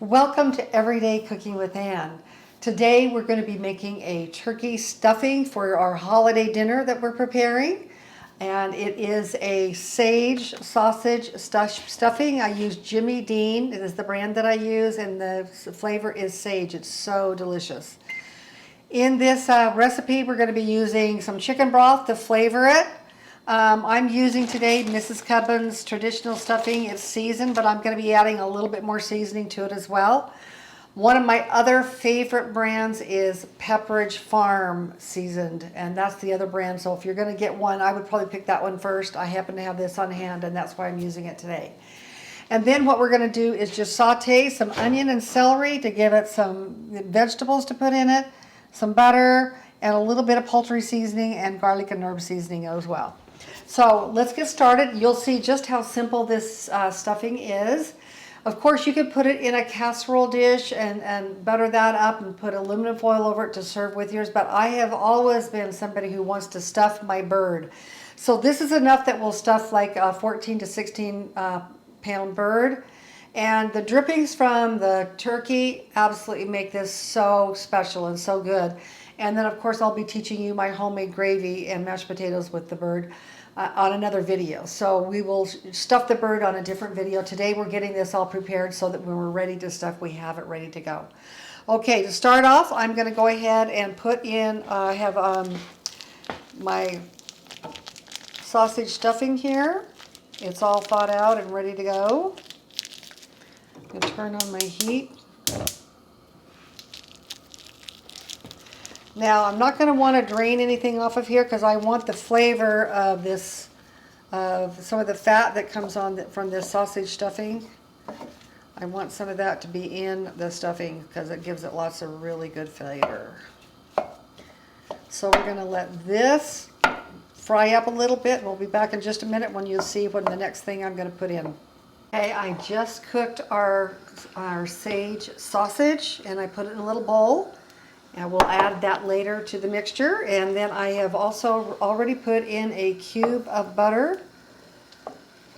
Welcome to Everyday Cooking with Ann. Today we're going to be making a turkey stuffing for our holiday dinner that we're preparing. And it is a sage sausage stuffing. I use Jimmy Dean. It is the brand that I use, and the flavor is sage. It's so delicious. In this recipe, we're going to be using some chicken broth to flavor it. I'm using today Mrs. Cubbin's traditional stuffing. It's seasoned, but I'm going to be adding a little bit more seasoning to it as well. One of my other favorite brands is Pepperidge Farm seasoned, and that's the other brand. So if you're going to get one, I would probably pick that one first. I happen to have this on hand, and that's why I'm using it today. And then what we're going to do is just saute some onion and celery to give it some vegetables to put in it, some butter, and a little bit of poultry seasoning and garlic and herb seasoning as well. So let's get started. You'll see just how simple this stuffing is. Of course, you could put it in a casserole dish and butter that up and put aluminum foil over it to serve with yours, but I have always been somebody who wants to stuff my bird. So this is enough that will stuff like a 14 to 16 pound bird. And the drippings from the turkey absolutely make this so special and so good. And then, of course, I'll be teaching you my homemade gravy and mashed potatoes with the bird on another video. So we will stuff the bird on a different video. Today we're getting this all prepared so that when we're ready to stuff, we have it ready to go. Okay, to start off, I'm going to go ahead and put in, I have my sausage stuffing here. It's all thawed out and ready to go. I'm going to turn on my heat. Now, I'm not going to want to drain anything off of here because I want the flavor of this, of some of the fat that comes on from this sausage stuffing. I want some of that to be in the stuffing because it gives it lots of really good flavor. So we're going to let this fry up a little bit, and we'll be back in just a minute when you'll see what the next thing I'm going to put in. Okay, I just cooked our sage sausage, and I put it in a little bowl. And we'll add that later to the mixture. And then I have also already put in a cube of butter.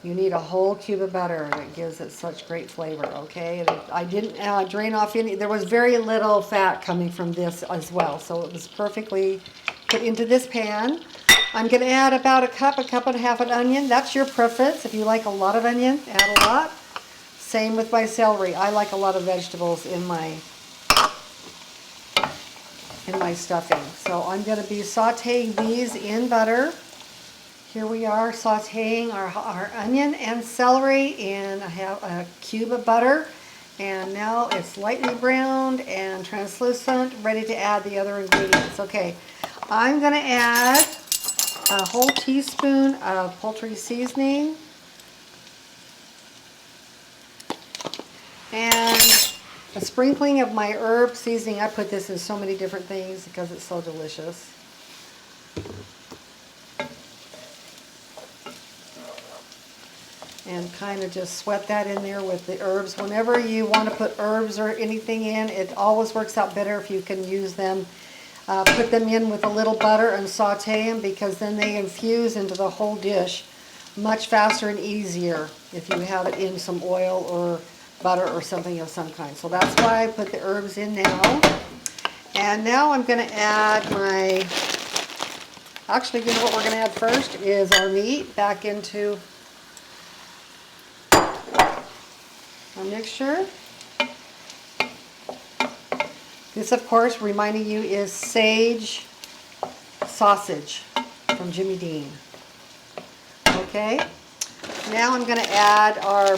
You need a whole cube of butter. It gives it such great flavor, okay? And I didn't drain off any. There was very little fat coming from this as well. So it was perfectly put into this pan. I'm going to add about a cup and a half of onion. That's your preference. If you like a lot of onion, add a lot. Same with my celery. I like a lot of vegetables in my stuffing. So I'm going to be sauteing these in butter. Here we are sauteing our onion and celery in a cube of butter. And now it's lightly browned and translucent, ready to add the other ingredients. Okay, I'm going to add a whole teaspoon of poultry seasoning. And a sprinkling of my herb seasoning. I put this in so many different things because it's so delicious. And kind of just sweat that in there with the herbs. Whenever you want to put herbs or anything in, it always works out better if you can use them. Put them in with a little butter and saute them because then they infuse into the whole dish much faster and easier if you have it in some oil or butter or something of some kind. So that's why I put the herbs in now. And now I'm going to add my, actually, you know what we're going to add first is our meat back into our mixture. This, of course, reminding you, is sage sausage from Jimmy Dean. Okay, now I'm going to add our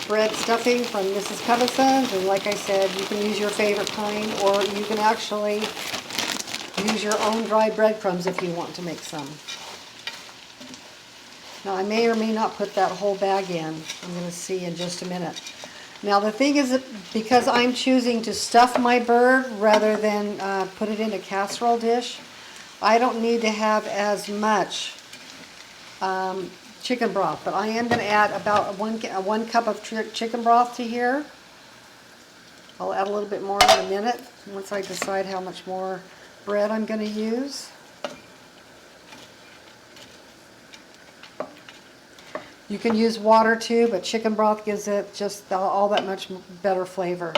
bread stuffing from Mrs. Cubbin's, and like I said, you can use your favorite kind, or you can actually use your own dry breadcrumbs if you want to make some. Now I may or may not put that whole bag in. I'm going to see in just a minute. Now the thing is that because I'm choosing to stuff my bird rather than put it in a casserole dish, I don't need to have as much chicken broth, but I am going to add about one cup of chicken broth to here. I'll add a little bit more in a minute once I decide how much more bread I'm going to use. You can use water too, but chicken broth gives it just all that much better flavor.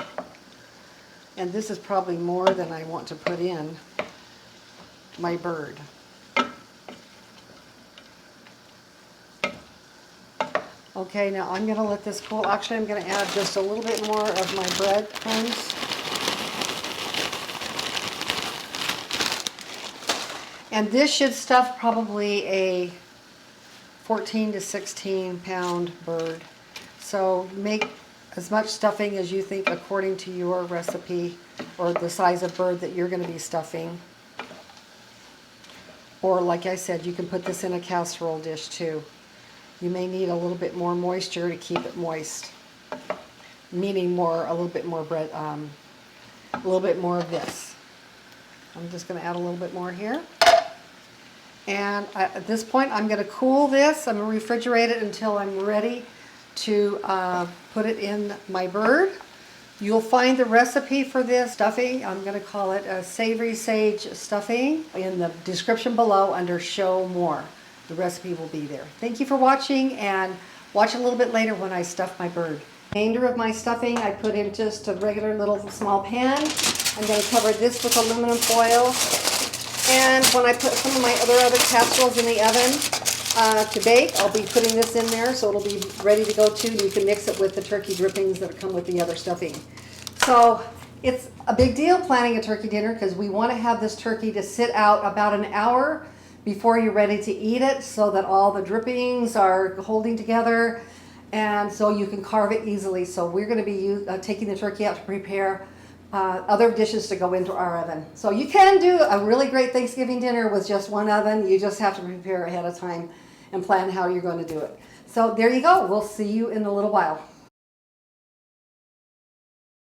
And this is probably more than I want to put in my bird. Okay, now I'm going to let this cool. Actually, I'm going to add just a little bit more of my breadcrumbs. And this should stuff probably a 14 to 16 pound bird. So make as much stuffing as you think according to your recipe or the size of bird that you're going to be stuffing. Or like I said, you can put this in a casserole dish too. You may need a little bit more moisture to keep it moist, meaning a little bit more bread, a little bit more of this. I'm just going to add a little bit more here. And at this point, I'm going to cool this. I'm going to refrigerate it until I'm ready to put it in my bird. You'll find the recipe for this stuffing. I'm going to call it a savory sage stuffing in the description below under Show More. The recipe will be there. Thank you for watching, and watch a little bit later when I stuff my bird. The remainder of my stuffing I put in just a regular little small pan. I'm going to cover this with aluminum foil. And when I put some of my other casseroles in the oven to bake, I'll be putting this in there so it'll be ready to go too. You can mix it with the turkey drippings that come with the other stuffing. So it's a big deal planning a turkey dinner because we want to have this turkey to sit out about an hour before you're ready to eat it so that all the drippings are holding together and so you can carve it easily. So we're going to be taking the turkey out to prepare other dishes to go into our oven. So you can do a really great Thanksgiving dinner with just one oven. You just have to prepare ahead of time and plan how you're going to do it. So there you go. We'll see you in a little while.